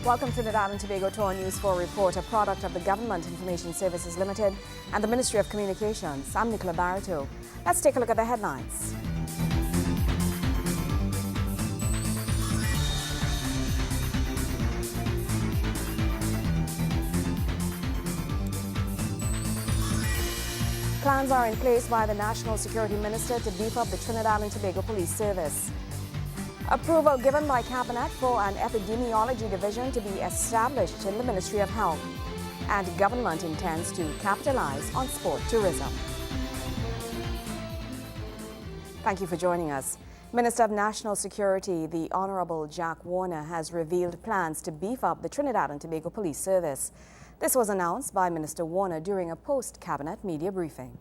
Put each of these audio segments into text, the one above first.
Welcome to Trinidad and Tobago Tour News 4 Report, a product of the Government Information Services Limited and the Ministry of Communications. I'm Nicola Barreto. Let's take a look at the headlines. Plans are in place by the National Security Minister to beef up the Trinidad and Tobago Police Service. Approval given by Cabinet for an epidemiology division to be established in the Ministry of Health. And government intends to capitalize on sport tourism. Thank you for joining us. Minister of National Security, the Honorable Jack Warner, has revealed plans to beef up the Trinidad and Tobago Police Service. This was announced by Minister Warner during a post-cabinet media briefing.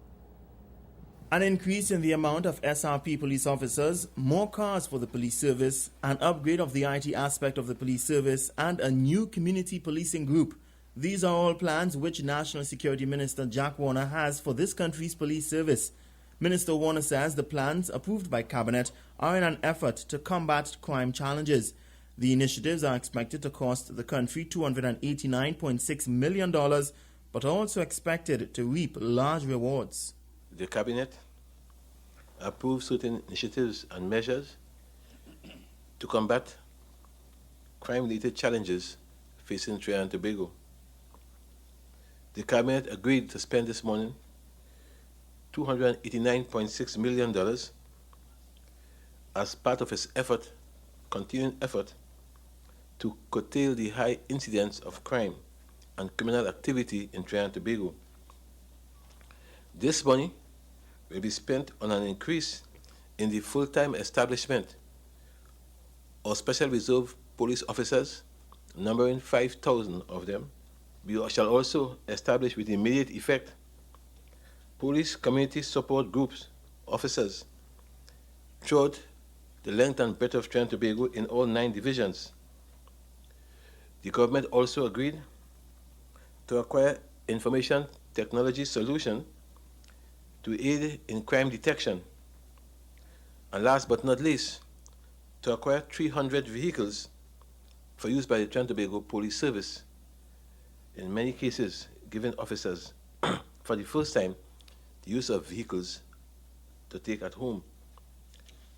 An increase in the amount of SRP police officers, more cars for the police service, an upgrade of the IT aspect of the police service, and a new community policing group. These are all plans which National Security Minister Jack Warner has for this country's police service. Minister Warner says the plans approved by Cabinet are in an effort to combat crime challenges. The initiatives are expected to cost the country $289.6 million, but are also expected to reap large rewards. The Cabinet approved certain initiatives and measures to combat crime-related challenges facing Trinidad and Tobago. The Cabinet agreed to spend this morning $289.6 million as part of its continuing effort to curtail the high incidence of crime and criminal activity in Trinidad and Tobago. This money will be spent on an increase in the full-time establishment of Special Reserve Police officers, numbering 5,000 of them. We shall also establish with immediate effect police community support groups, officers, throughout the length and breadth of Trinidad and Tobago in all 9 divisions. The government also agreed to acquire information technology solution to aid in crime detection, and last but not least, to acquire 300 vehicles for use by the Trinidad and Tobago Police Service, in many cases giving officers for the first time the use of vehicles to take at home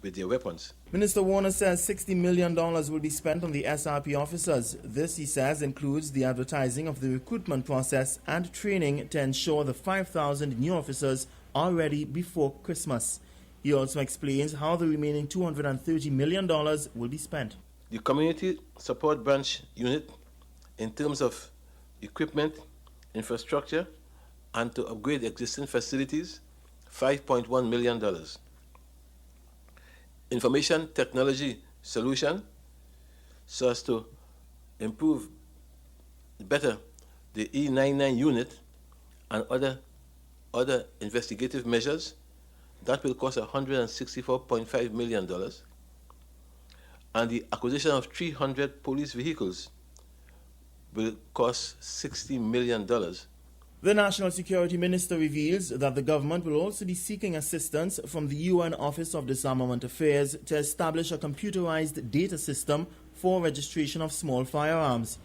with their weapons. Minister Warner says $60 million will be spent on the SRP officers. This, he says, includes the advertising of the recruitment process and training to ensure the 5,000 new officers are ready before Christmas. He also explains how the remaining $230 million will be spent. The Community Support Branch Unit, in terms of equipment, infrastructure, and to upgrade existing facilities, $5.1 million. Information technology solution, so as to improve better the E99 unit and other investigative measures, that will cost $164.5 million. And the acquisition of 300 police vehicles will cost $60 million. The National Security Minister reveals that the government will also be seeking assistance from the UN Office of Disarmament Affairs to establish a computerized data system for registration of small firearms.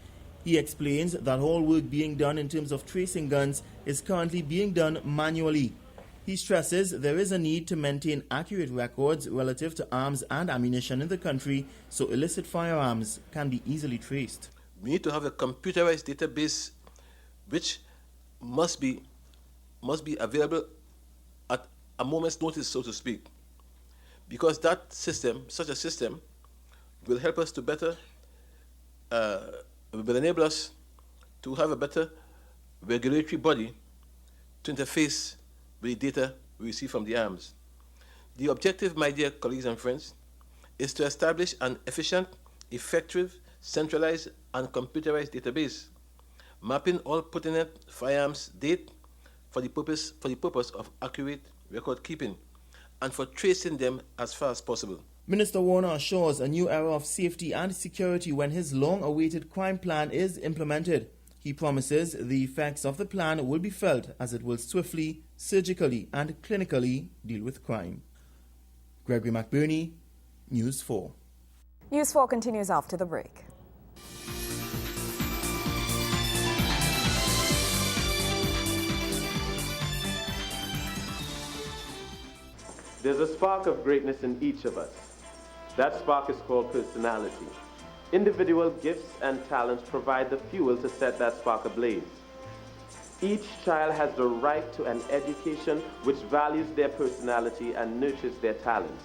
He explains that all work being done in terms of tracing guns is currently being done manually. He stresses there is a need to maintain accurate records relative to arms and ammunition in the country so illicit firearms can be easily traced. We need to have a computerized database which must be available at a moment's notice, so to speak, because that system, such a system, will help us to better, will enable us to have a better regulatory body to interface with the data we receive from the arms. The objective, my dear colleagues and friends, is to establish an efficient, effective, centralized, and computerized database mapping all pertinent firearms data for the purpose of accurate record keeping and for tracing them as far as possible. Minister Warner assures a new era of safety and security when his long-awaited crime plan is implemented. He promises the effects of the plan will be felt as it will swiftly, surgically, and clinically deal with crime. Gregory McBurney, News 4. News 4 continues after the break. There's a spark of greatness in each of us. That spark is called personality. Individual gifts and talents provide the fuel to set that spark ablaze. Each child has the right to an education which values their personality and nurtures their talents,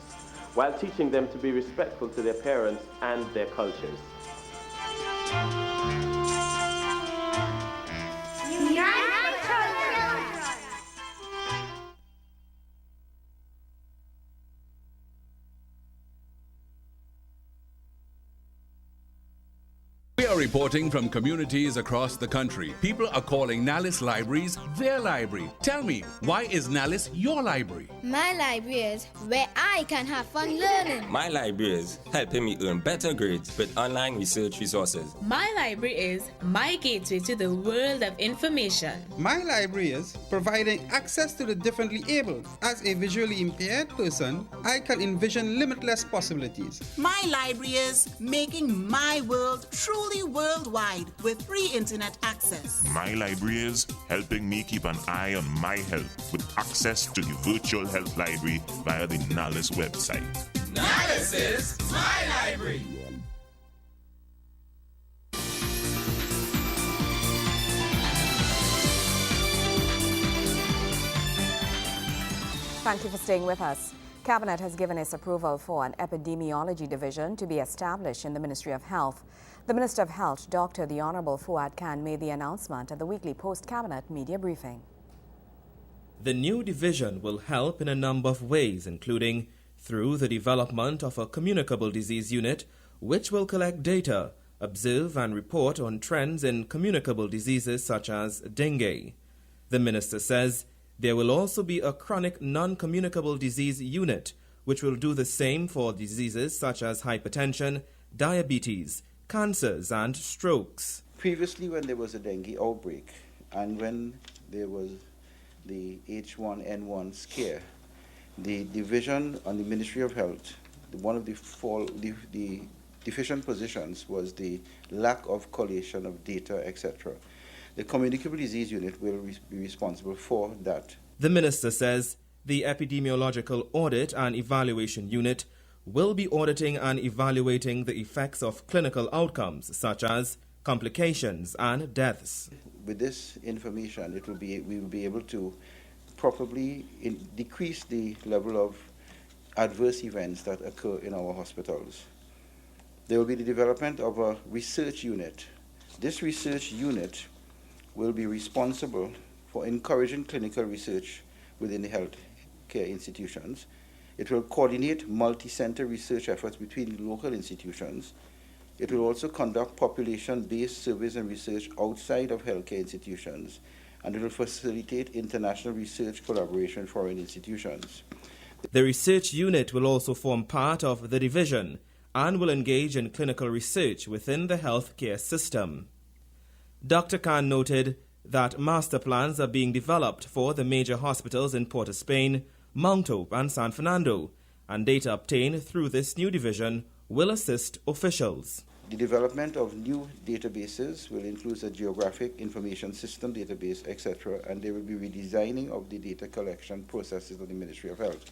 while teaching them to be respectful to their parents and their cultures. We are reporting from communities across the country. People are calling Nalis Libraries their library. Tell me, why is Nalis your library? My library is where I can have fun learning. My library is helping me earn better grades with online research resources. My library is my gateway to the world of information. My library is providing access to the differently abled. As a visually impaired person, I can envision limitless possibilities. My library is making my world truly worldwide with free internet access. My library is helping me keep an eye on my health with access to the virtual health library via the Nalis website. Nalis is my library. Thank you for staying with us. Cabinet has given its approval for an epidemiology division to be established in the Ministry of Health. The Minister of Health, Dr. The Honorable Fuad Khan, made the announcement at the weekly post-cabinet media briefing. The new division will help in a number of ways, including through the development of a communicable disease unit, which will collect data, observe and report on trends in communicable diseases such as dengue. The minister says there will also be a chronic non-communicable disease unit, which will do the same for diseases such as hypertension, diabetes, cancers and strokes. Previously, when there was a dengue outbreak and when there was the H1N1 scare, the division on the Ministry of Health, one of the deficient positions was the lack of collation of data, etc. The communicable disease unit will be responsible for that. The minister says the epidemiological audit and evaluation unit will be auditing and evaluating the effects of clinical outcomes such as complications and deaths. With this information, we will be able to properly decrease the level of adverse events that occur in our hospitals. There will be the development of a research unit. This research unit will be responsible for encouraging clinical research within the health care institutions. It will coordinate multi-center research efforts between local institutions. It will also conduct population-based surveys and research outside of healthcare institutions, and it will facilitate international research collaboration with foreign institutions. The research unit will also form part of the division and will engage in clinical research within the healthcare system. Dr. Khan noted that master plans are being developed for the major hospitals in Port of Spain, Mount Hope and San Fernando, and data obtained through this new division will assist officials. The development of new databases will include a geographic information system database, etc., and there will be redesigning of the data collection processes of the Ministry of Health.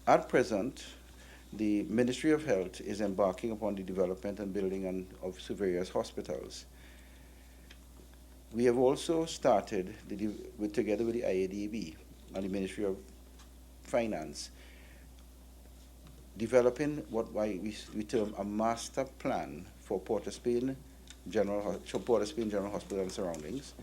At present, the Ministry of Health is embarking upon the development and building of various hospitals. We have also started, together with the IADB and the Ministry of Finance, developing what we term a master plan for Port of Spain General Hospital and surroundings,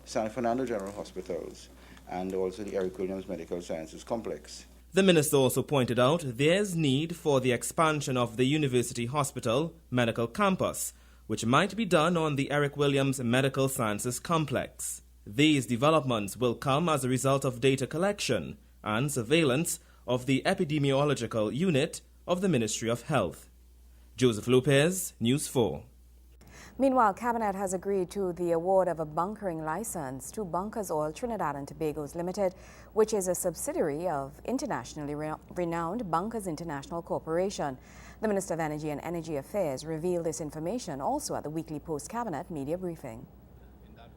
San Fernando General Hospitals, and also the Eric Williams Medical Sciences Complex. The minister also pointed out there's need for the expansion of the University Hospital Medical Campus, which might be done on the Eric Williams Medical Sciences Complex. These developments will come as a result of data collection and surveillance of the epidemiological unit of the Ministry of Health. Joseph Lopez, News 4. Meanwhile, Cabinet has agreed to the award of a bunkering license to Bunkers Oil Trinidad and Tobago's Limited, which is a subsidiary of internationally renowned Bunkers International Corporation. The Minister of Energy and Energy Affairs revealed this information also at the weekly post-cabinet media briefing.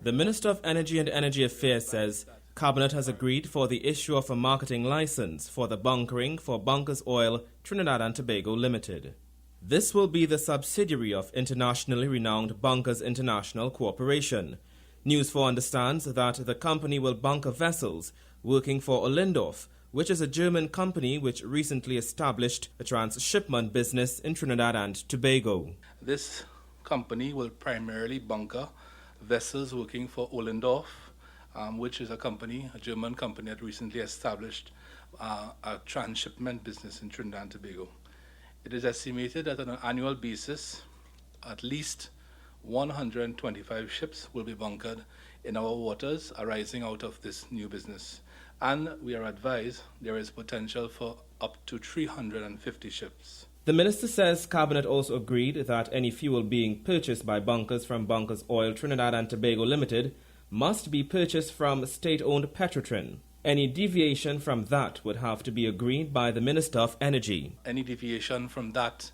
The Minister of Energy and Energy Affairs says Cabinet has agreed for the issue of a marketing license for the bunkering for Bunkers Oil Trinidad and Tobago Limited. This will be the subsidiary of internationally renowned Bunkers International Corporation. News 4 understands that the company will bunker vessels working for Ollendorff, which is a German company which recently established a transshipment business in Trinidad and Tobago. This company will primarily bunker vessels working for Ollendorff, which is a German company that recently established a transshipment business in Trinidad and Tobago. It is estimated that on an annual basis, at least 125 ships will be bunkered in our waters arising out of this new business. And we are advised there is potential for up to 350 ships. The minister says Cabinet also agreed that any fuel being purchased by bunkers from Bunkers Oil Trinidad and Tobago Limited must be purchased from state-owned Petrotrin. Any deviation from that would have to be agreed by the Minister of Energy. Any deviation from that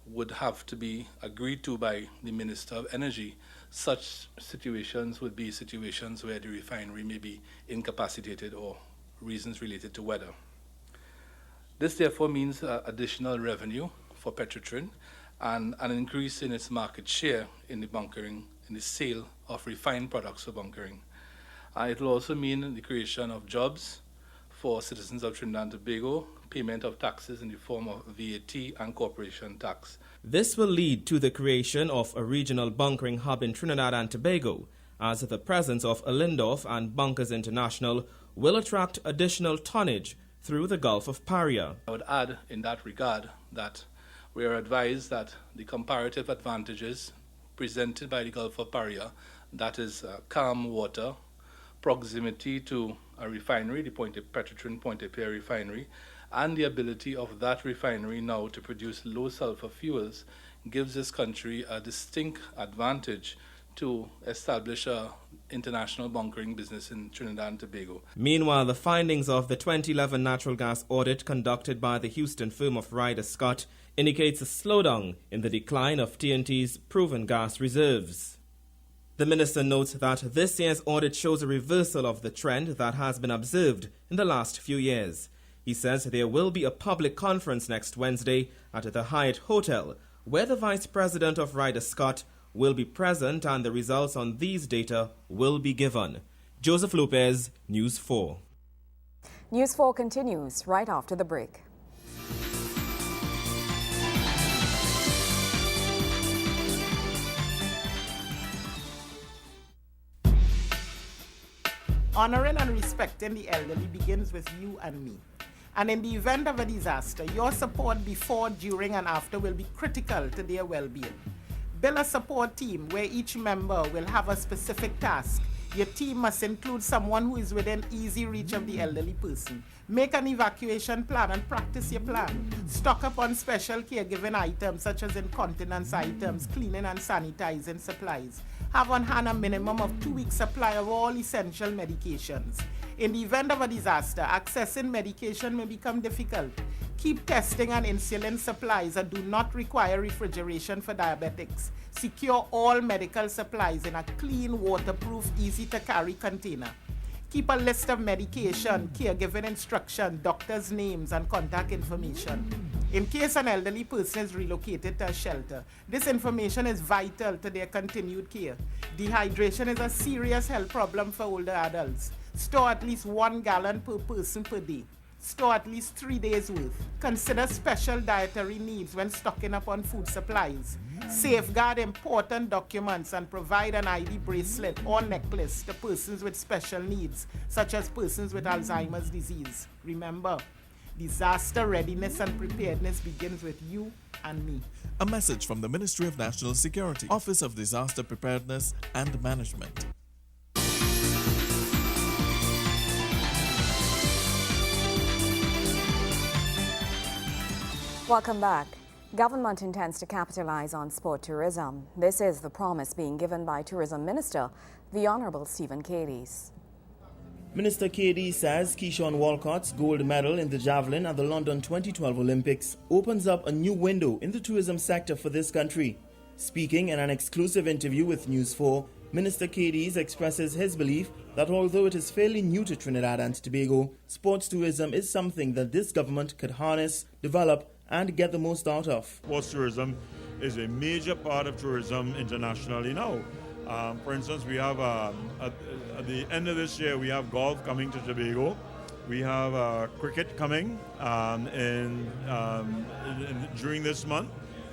would have to be agreed to by the Minister of Energy. Such situations would be situations where the refinery may be incapacitated or reasons related to weather. This therefore means additional revenue for Petrotrin and an increase in its market share in the bunkering, in the sale of refined products for bunkering. It will also mean the creation of jobs for citizens of Trinidad and Tobago, payment of taxes in the form of VAT and corporation tax. This will lead to the creation of a regional bunkering hub in Trinidad and Tobago, as the presence of Ollendorff and Bunkers International will attract additional tonnage through the Gulf of Paria. I would add in that regard that we are advised that the comparative advantages presented by the Gulf of Paria, that is calm water, proximity to a refinery, the Petrotrin Pointe-a-Pierre refinery, and the ability of that refinery now to produce low sulfur fuels gives this country a distinct advantage to establish an international bunkering business in Trinidad and Tobago. Meanwhile, the findings of the 2011 natural gas audit conducted by the Houston firm of Ryder Scott indicates a slowdown in the decline of TNT's proven gas reserves. The minister notes that this year's audit shows a reversal of the trend that has been observed in the last few years. He says there will be a public conference next Wednesday at the Hyatt Hotel, where the Vice President of Ryder Scott will be present and the results on these data will be given. Joseph Lopez, News 4. News 4 continues right after the break. Honoring and respecting the elderly begins with you and me. And in the event of a disaster, your support before, during, and after will be critical to their well-being. Build a support team where each member will have a specific task. Your team must include someone who is within easy reach of the elderly person. Make an evacuation plan and practice your plan. Stock up on special caregiving items such as incontinence items, cleaning and sanitizing supplies. Have on hand a minimum of 2 weeks supply of all essential medications. In the event of a disaster, accessing medication may become difficult. Keep testing and insulin supplies and do not require refrigeration for diabetics. Secure all medical supplies in a clean, waterproof, easy-to-carry container. Keep a list of medication, caregiving instruction, doctors' names, and contact information. In case an elderly person is relocated to a shelter, this information is vital to their continued care. Dehydration is a serious health problem for older adults. Store at least 1 gallon per person per day. Store at least 3 days' worth. Consider special dietary needs when stocking up on food supplies. Safeguard important documents and provide an ID bracelet or necklace to persons with special needs, such as persons with Alzheimer's disease. Remember, disaster readiness and preparedness begins with you and me. A message from the Ministry of National Security, Office of Disaster Preparedness and Management. Welcome back. Government intends to capitalize on sport tourism. This is the promise being given by Tourism Minister, the Honorable Stephen Cadiz. Minister Cadiz says Keyshawn Walcott's gold medal in the javelin at the London 2012 Olympics opens up a new window in the tourism sector for this country. Speaking in an exclusive interview with News 4, Minister Cadiz expresses his belief that although it is fairly new to Trinidad and Tobago, sports tourism is something that this government could harness, develop, and get the most out of. Sports tourism is a major part of tourism internationally now. For instance, we have, at the end of this year, we have golf coming to Tobago. We have cricket coming during this month.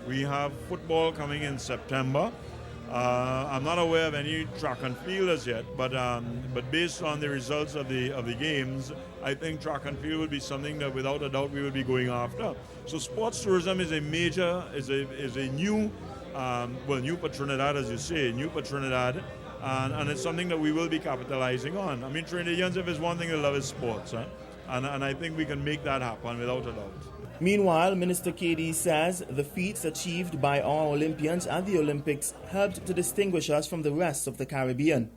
We have football coming in September. I'm not aware of any track and field as yet, but based on the results of the games, I think track and field will be something that without a doubt we will be going after. So sports tourism is a major, is a new, new for Trinidad, as you say, new for Trinidad, and it's something that we will be capitalizing on. I mean, Trinidadians, if there's one thing they love is sports, and I think we can make that happen without a doubt. Meanwhile, Minister Cadiz says the feats achieved by our Olympians at the Olympics helped to distinguish us from the rest of the Caribbean.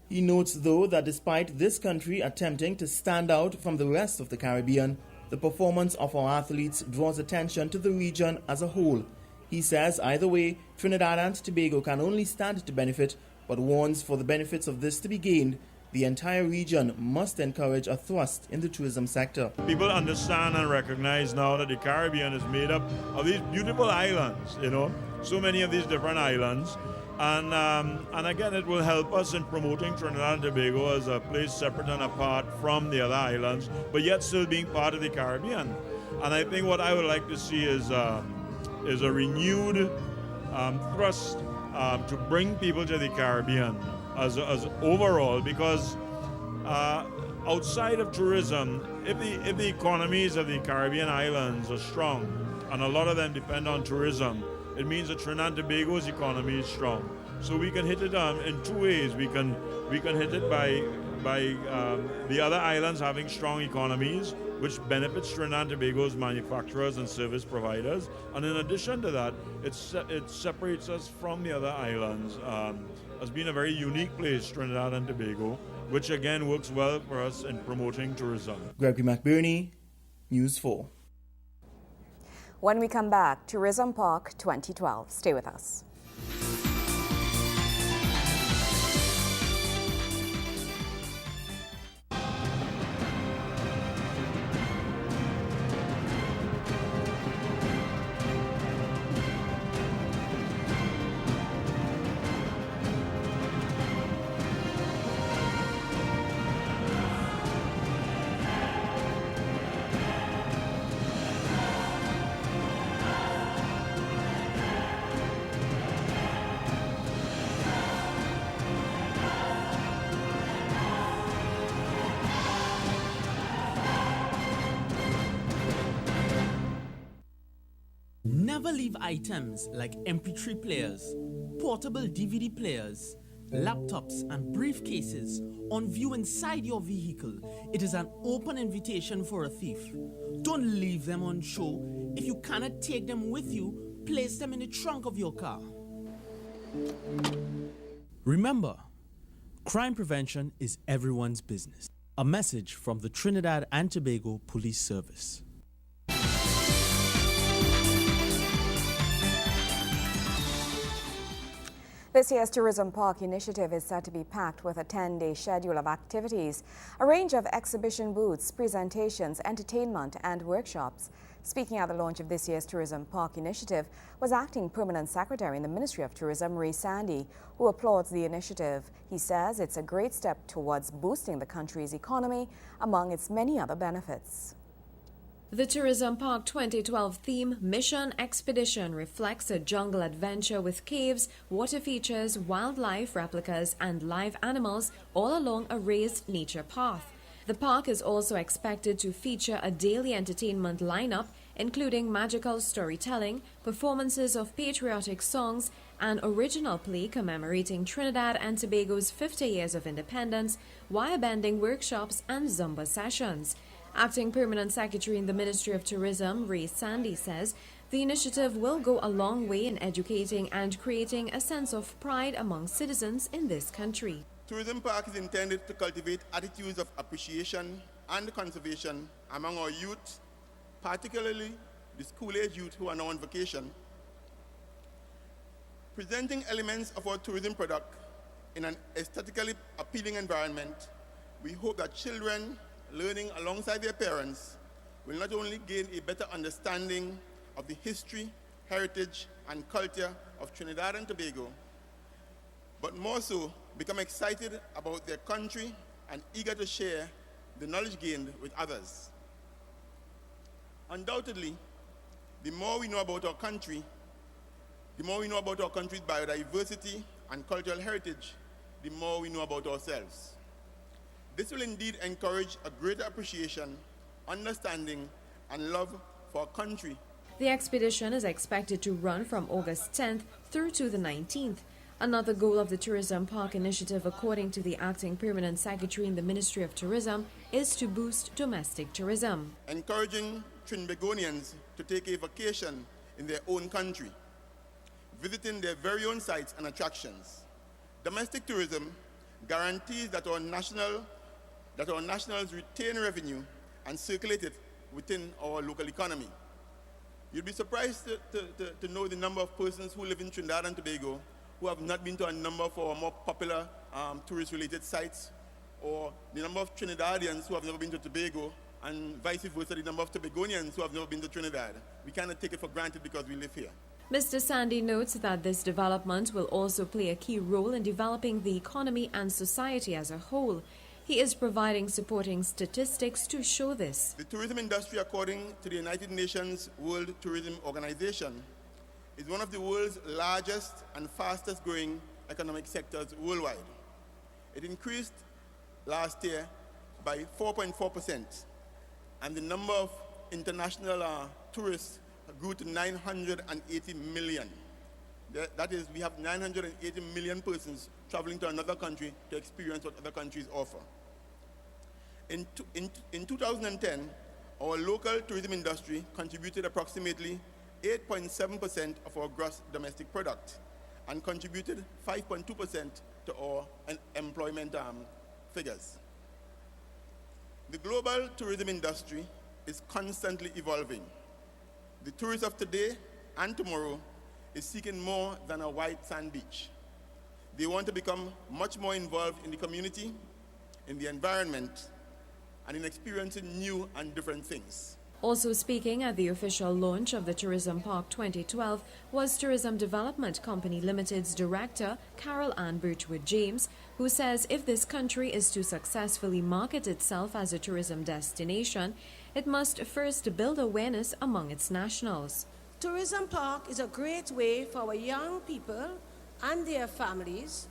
He notes, though, that despite this country attempting to stand out from the rest of the Caribbean, the performance of our athletes draws attention to the region as a whole. He says either way, Trinidad and Tobago can only stand to benefit, but warns for the benefits of this to be gained, the entire region must encourage a thrust in the tourism sector. People understand and recognize now that the Caribbean is made up of these beautiful islands, so many of these different islands. And again, it will help us in promoting Trinidad and Tobago as a place separate and apart from the other islands, but yet still being part of the Caribbean. And I think what I would like to see is a renewed thrust to bring people to the Caribbean as overall, because outside of tourism, if the economies of the Caribbean islands are strong, and a lot of them depend on tourism, it means that Trinidad and Tobago's economy is strong. So we can hit it in two ways. We can hit it by the other islands having strong economies, which benefits Trinidad and Tobago's manufacturers and service providers. And in addition to that, it separates us from the other islands as being a very unique place, Trinidad and Tobago, which again works well for us in promoting tourism. Gregory McBurney, News 4. When we come back, Tourism Park 2012. Stay with us. Never leave items like MP3 players, portable DVD players, laptops, and briefcases on view inside your vehicle. It is an open invitation for a thief. Don't leave them on show. If you cannot take them with you, place them in the trunk of your car. Remember, crime prevention is everyone's business. A message from the Trinidad and Tobago Police Service. This year's Tourism Park initiative is set to be packed with a 10-day schedule of activities, a range of exhibition booths, presentations, entertainment, and workshops. Speaking at the launch of this year's Tourism Park initiative was Acting Permanent Secretary in the Ministry of Tourism, Ray Sandy, who applauds the initiative. He says it's a great step towards boosting the country's economy, among its many other benefits. The Tourism Park 2012 theme, Mission Expedition, reflects a jungle adventure with caves, water features, wildlife replicas, and live animals all along a raised nature path. The park is also expected to feature a daily entertainment lineup, including magical storytelling, performances of patriotic songs, an original play commemorating Trinidad and Tobago's 50 years of independence, wire-bending workshops, and Zumba sessions. Acting Permanent Secretary in the Ministry of Tourism, Ray Sandy, says the initiative will go a long way in educating and creating a sense of pride among citizens in this country. Tourism Park is intended to cultivate attitudes of appreciation and conservation among our youth, particularly the school-age youth who are now on vacation. Presenting elements of our tourism product in an aesthetically appealing environment, we hope that children learning alongside their parents will not only gain a better understanding of the history, heritage, and culture of Trinidad and Tobago, but more so become excited about their country and eager to share the knowledge gained with others. Undoubtedly, the more we know about our country, the more we know about our country's biodiversity and cultural heritage, the more we know about ourselves. This will indeed encourage a greater appreciation, understanding, and love for our country. The expedition is expected to run from August 10th through to the 19th. Another goal of the Tourism Park Initiative, according to the Acting Permanent Secretary in the Ministry of Tourism, is to boost domestic tourism. Encouraging Trinbagonians to take a vacation in their own country, visiting their very own sites and attractions. Domestic tourism guarantees that our nationals retain revenue and circulate it within our local economy. You'd be surprised to know the number of persons who live in Trinidad and Tobago who have not been to a number of our more popular tourist-related sites, or the number of Trinidadians who have never been to Tobago, and vice versa, the number of Tobagonians who have never been to Trinidad. We cannot take it for granted because we live here. Mr. Sandy notes that this development will also play a key role in developing the economy and society as a whole. He is providing supporting statistics to show this. The tourism industry, according to the United Nations World Tourism Organization, is one of the world's largest and fastest growing economic sectors worldwide. It increased last year by 4.4%, and the number of international tourists grew to 980 million. That is, we have 980 million persons traveling to another country to experience what other countries offer. In 2010, our local tourism industry contributed approximately 8.7% of our gross domestic product and contributed 5.2% to our employment figures. The global tourism industry is constantly evolving. The tourist of today and tomorrow is seeking more than a white sand beach. They want to become much more involved in the community, in the environment, and in experiencing new and different things. Also speaking at the official launch of the Tourism Park 2012 was Tourism Development Company Limited's director, Carol Ann Birchwood James, who says if this country is to successfully market itself as a tourism destination, it must first build awareness among its nationals. Tourism Park is a great way for our young people and their families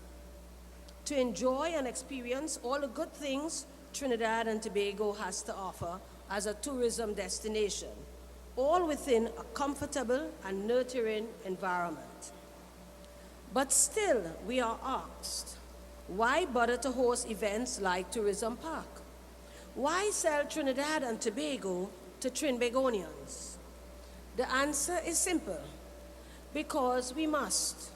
to enjoy and experience all the good things Trinidad and Tobago has to offer as a tourism destination, all within a comfortable and nurturing environment. But still, we are asked, why bother to host events like Tourism Park? Why sell Trinidad and Tobago to Trinbagonians? The answer is simple, because we must.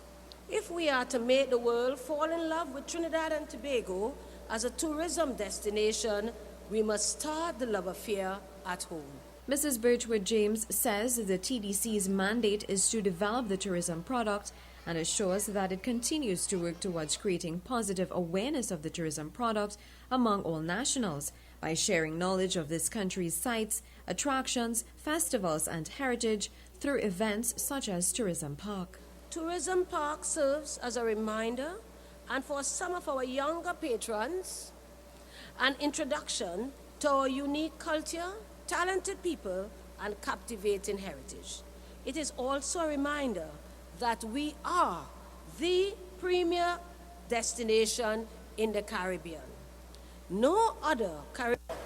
If we are to make the world fall in love with Trinidad and Tobago as a tourism destination, we must start the love affair at home. Mrs. Birchwood James says the TDC's mandate is to develop the tourism product and assures that it continues to work towards creating positive awareness of the tourism product among all nationals by sharing knowledge of this country's sites, attractions, festivals, and heritage through events such as Tourism Park. Tourism Park serves as a reminder, and for some of our younger patrons, an introduction to our unique culture, talented people, and captivating heritage. It is also a reminder that we are the premier destination in the Caribbean. No other Caribbean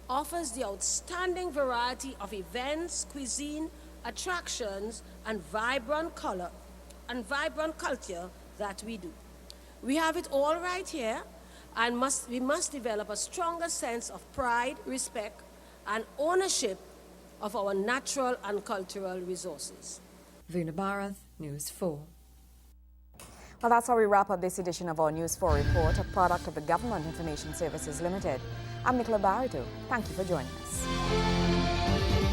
offers the outstanding variety of events, cuisine, attractions, and vibrant culture that we do. We have it all right here, and we must develop a stronger sense of pride, respect, and ownership of our natural and cultural resources. Vuna Bharat, News 4. Well, that's how we wrap up this edition of our News 4 report, a product of the Government Information Services Limited. I'm Nicola Barito. Thank you for joining us.